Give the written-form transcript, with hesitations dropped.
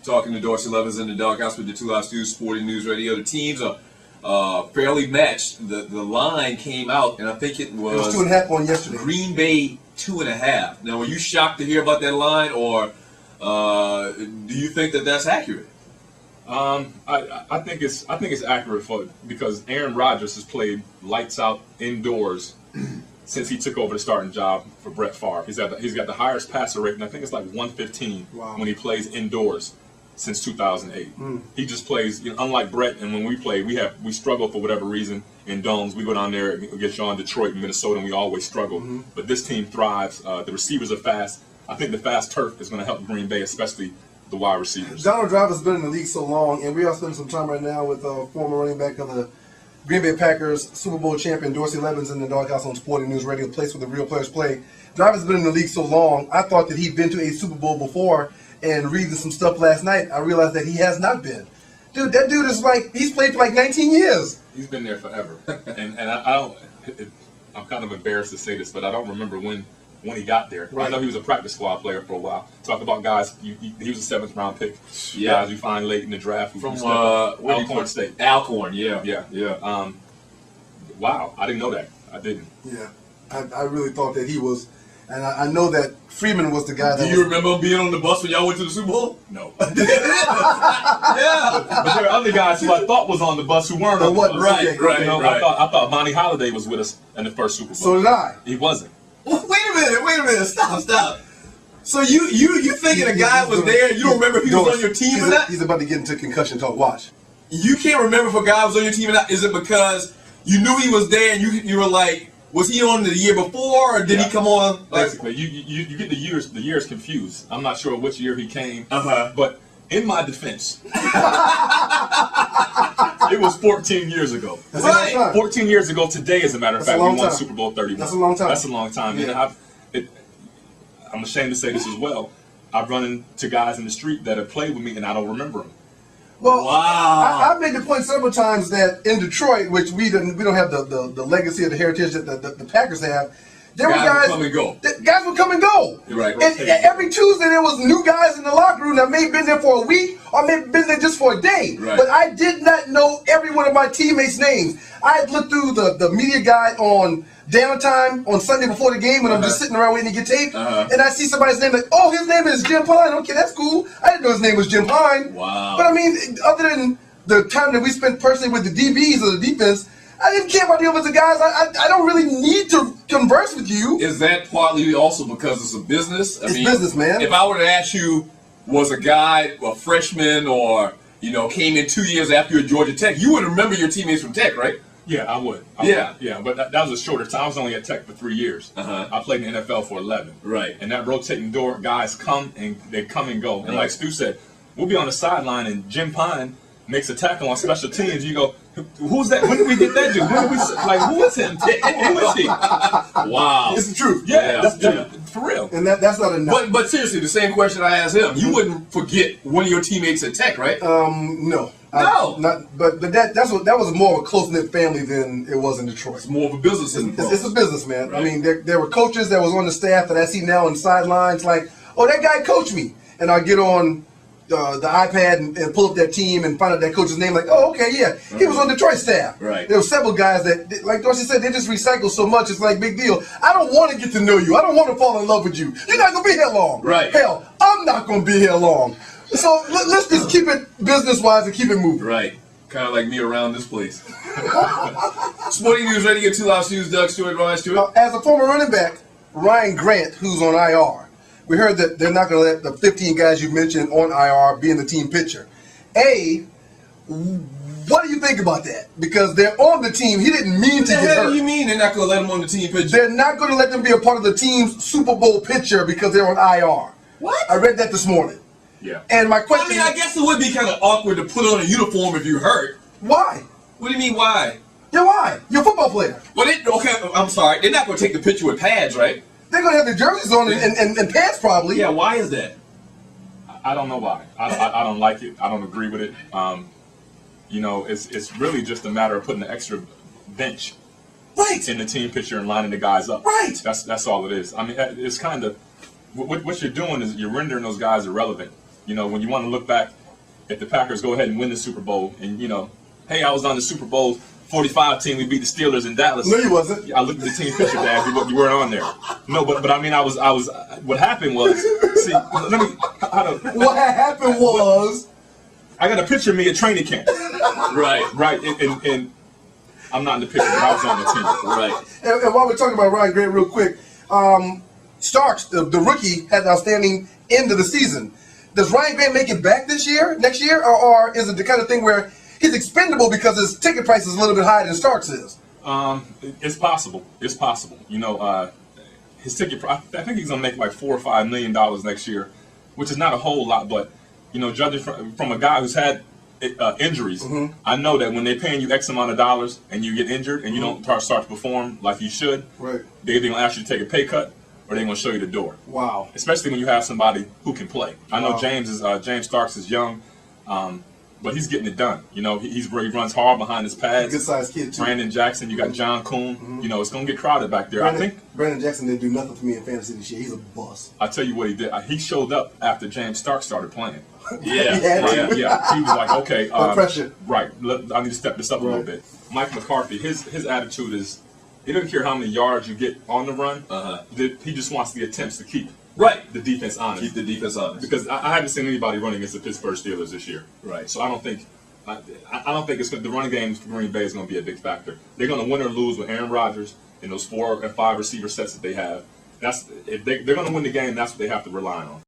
Talking to Dorsey Levens in the doghouse with the Two House News Sporting News Radio. The teams are fairly matched. The line came out, and I think it was 2.5 on yesterday. Green Bay 2.5. Now, were you shocked to hear about that line, or do you think that that's accurate? I think it's accurate because Aaron Rodgers has played lights out indoors since he took over the starting job for Brett Favre. He's got the highest passer rate, and I think it's like 115 when he plays indoors since 2008. He just plays, unlike Brett, and when we play, we struggle for whatever reason in domes. We go down there against y'all in Detroit and Minnesota, and we always struggle. But this team thrives. The receivers are fast. I think the fast turf is going to help Green Bay, especially the wide receivers. Donald Driver's been in the league so long, and we are spending some time right now with former running back of the Green Bay Packers, Super Bowl champion Dorsey Levens in the doghouse on Sporting News Radio, place where the real players play. Driver's been in the league so long, I thought that he'd been to a Super Bowl before, and reading some stuff last night, I realized that he has not been. Dude, that dude is he's played for like 19 years. He's been there forever. and I don't, I'm kind of embarrassed to say this, but I don't remember when he got there. Right. I know he was a practice squad player for a while. Talk about guys, he was a 7th round pick. Yeah. Guys you find late in the draft. From Alcorn State. Alcorn, yeah. Yeah. Wow, I didn't know that. I didn't. Yeah, I really thought that he was, and I know that Freeman was the guy that Do you remember him being on the bus when y'all went to the Super Bowl? No. Yeah. But there are other guys who I thought was on the bus who weren't on the bus. Right. I thought Monty Holiday was with us in the first Super Bowl. So did I. He wasn't. Wait a minute. Stop. So you thinking a guy was there, you don't remember if he was on your team or not? He's about to get into concussion talk. Watch. You can't remember if a guy was on your team or not? Is it because you knew he was there and you were like, was he on the year before, or did he come on? Basically, you get the years confused. I'm not sure which year he came, but in my defense, it was 14 years ago. That's a long time. 14 years ago today, as a matter of fact, we won Super Bowl 31. That's a long time. That's a long time. Yeah. And I'm ashamed to say this as well. I've run into guys in the street that have played with me, and I don't remember them. Well, wow. I've made the point several times that in Detroit, which we don't have the legacy of the heritage that the Packers have, there were guys would come and go. Guys would come and go. Right. And every Tuesday there was new guys in the locker room that may have been there for a week or may have been there just for a day. Right. But I did not know every one of my teammates' names. I had looked through the media guide on downtime on Sunday before the game when I'm just sitting around waiting to get taped, and I see somebody's name like, oh, his name is Jim Pine. Okay, that's cool. I didn't know his name was Jim Pine. Wow. But I mean, other than the time that we spent personally with the DBs or the defense, I didn't care about the other guys. I don't really need to converse with you. Is that partly also because it's a business? It's business, man. If I were to ask you, was a guy a freshman or came in 2 years after you were at Georgia Tech, you would remember your teammates from Tech, right? Yeah, I would. Yeah, but that was a shorter time. I was only at Tech for 3 years. I played in the NFL for 11. Right. And that rotating door, guys come and go. And like Stu said, we'll be on the sideline and Jim Pine makes a tackle on special teams. You go, who's that? When did we get that dude? Who is him? Who is he? Wow. It's the truth. Yeah, that's for real. And that's not enough. But seriously, the same question I asked him. You wouldn't forget one of your teammates at Tech, right? No. No. But that was more of a close-knit family than it was in Detroit. It's more of a business It's a business, man. Right. I mean, there were coaches that was on the staff that I see now on the sidelines like, oh, that guy coached me. And I get on the iPad and pull up that team and find out that coach's name. Like, oh, okay, yeah, he was on Detroit staff. Right. There were several guys that, like Dorsey said, they just recycle so much. It's like big deal. I don't want to get to know you. I don't want to fall in love with you. You're not gonna be here long. Right. Hell, I'm not gonna be here long. So let's just keep it business-wise and keep it moving. Right. Kind of like me around this place. Sporting News Radio, Two House News, Doug Stewart, Ryan Stewart. As a former running back, Ryan Grant, who's on IR, we heard that they're not going to let the 15 guys you mentioned on IR be in the team picture. What do you think about that? Because they're on the team. He didn't mean to get hurt. What do you mean they're not going to let him on the team picture? They're not going to let them be a part of the team's Super Bowl picture because they're on IR. What? I read that this morning. Yeah. And my question I guess it would be kind of awkward to put on a uniform if you hurt. Why? What do you mean, why? Yeah, why? You're a football player. Well, I'm sorry. They're not going to take the picture with pads, right? They're going to have their jerseys on and pants probably. Yeah, why is that? I don't know why. I don't like it. I don't agree with it. It's really just a matter of putting an extra bench in the team picture and lining the guys up. Right. That's all it is. I mean, it's kind of what you're doing is you're rendering those guys irrelevant You know, when you want to look back, if the Packers go ahead and win the Super Bowl, and you know, hey, I was on the Super Bowl 45 team. We beat the Steelers in Dallas. No, you wasn't. I looked at the team picture, Dad. You weren't on there. No, but I mean, I was. What happened was, see, let me. What happened was, I got a picture of me at training camp. Right. Right, and I'm not in the picture, but I was on the team. Right. and while we're talking about Ryan Grant real quick, Starks, the rookie, had an outstanding end of the season. Does Ryan Grant make it back next year, or is it the kind of thing where he's expendable because his ticket price is a little bit higher than Starks is? It's possible. It's possible. You know, his ticket price, I think he's going to make like $4 or $5 million next year, which is not a whole lot, but, you know, judging from a guy who's had injuries, I know that when they're paying you X amount of dollars and you get injured and you don't start to perform like you should, right, they're going to ask you to take a pay cut, or they're going to show you the door. Wow. Especially when you have somebody who can play. I know Wow. James Starks is young, but he's getting it done. You know, he runs hard behind his pads. Good sized kid too. Brandon Jackson, you got John Kuhn. You know, it's going to get crowded back there. I think Brandon Jackson didn't do nothing for me in fantasy this year. He's a bust. I tell you what he did. He showed up after James Starks started playing. Yeah. He had to. Yeah. He was like, okay, pressure. Right. I need to step this up a little Right. bit. Mike McCarthy, his attitude is, he doesn't care how many yards you get on the run. He just wants the attempts to keep the defense honest. Keep the defense honest. Because I haven't seen anybody running against the Pittsburgh Steelers this year. Right. So I don't think the running game for Green Bay is going to be a big factor. They're going to win or lose with Aaron Rodgers and those 4 and 5 receiver sets that they have. They're going to win the game. That's what they have to rely on.